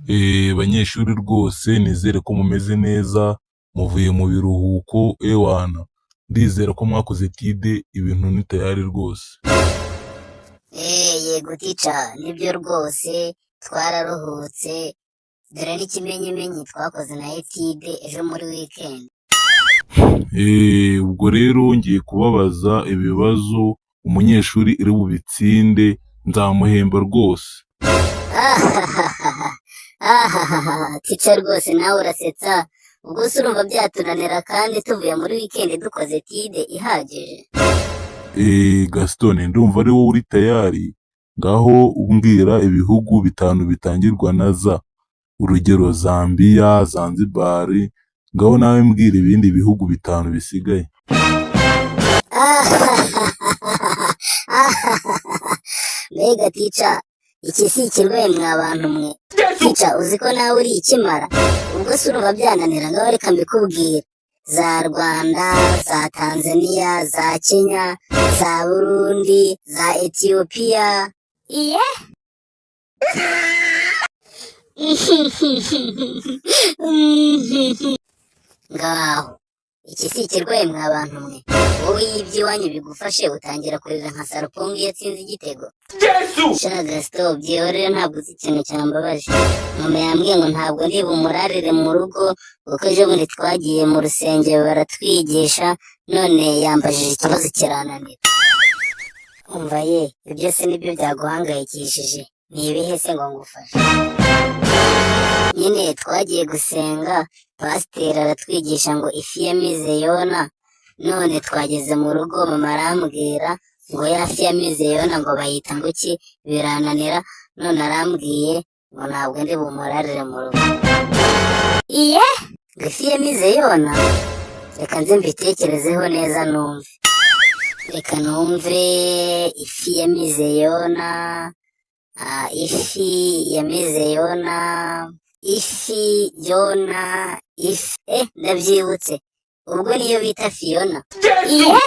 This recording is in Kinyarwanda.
Banyeshuri rwose nizere ko mumeze neza, muvuye mu biruhuko ewana, ndizera ko mwakoze etide ibintu ni tayari rwose. Yego tica, nibyo rwose twararuhutse, dore n'ikimenyimenyi twakoze na etide ejo muri weekend. Ubwo rero ngiye kubabaza ibibazo umunyeshuri iri bubitsinde nzamuhemba rwose. Tica rwose nawe urasetsa, ubwo se urumva byatunanira kandi tuvuye muri weekend dukoze etide ihagije? Gaston ndumva ari wowe uri tayari, ngaho umbwira ibihugu bitanu bitangirwa na za, urugero Zambia, Zanzibar, ngaho nawe mbwira ibindi bihugu bitanu bisigaye. Mbega tica, iki si ikirwaye mwa bantu mwe. Tica, uzi ko nawe uri ikimara, ubwo se urumva byananira, ngaho reka mbikubwira. Za Rwanda, za Tanzania, za Kenya, za Burundi, za Ethiopia. Iye? Ngaho, iki si ikirwaye mwa bantu mwe. Wowe iyo iby'iwanyu bigufashe utangira kurira nka Sarupongo iyo atsinze igitego. Sha Gaston, byihorere ntabwo uzi ikintu cyambabaje. Mama yambwiye ngo ntabwo ndi bumurarire mu rugo, kuko ejo bundi twagiye mu rusengero baratwigisha, none yambajije ikibazo kirananira. Umva ye, ibyo se nibyo byaguhangayikishije, ni ibihe se ngo ngufashe? Nyine twagiye gusenga, pasiteri aratwigisha ngo ifi yamize Yona, none twageze mu rugo mama arambwira ngo ya fi yamize Yona ngo bayita ngo iki, birananira, none arambwiye ngo ntabwo ndi bumurarire mu rugo. Iye? Ngo ifi yamize Yona? Reka nze mbitekerezeho neza numve. Reka numve, ifi yamize Yona, ifi yamize Yona, ifi Yona, ifi, ndabyibutse, ubwo niyo bita Fiona. Iye?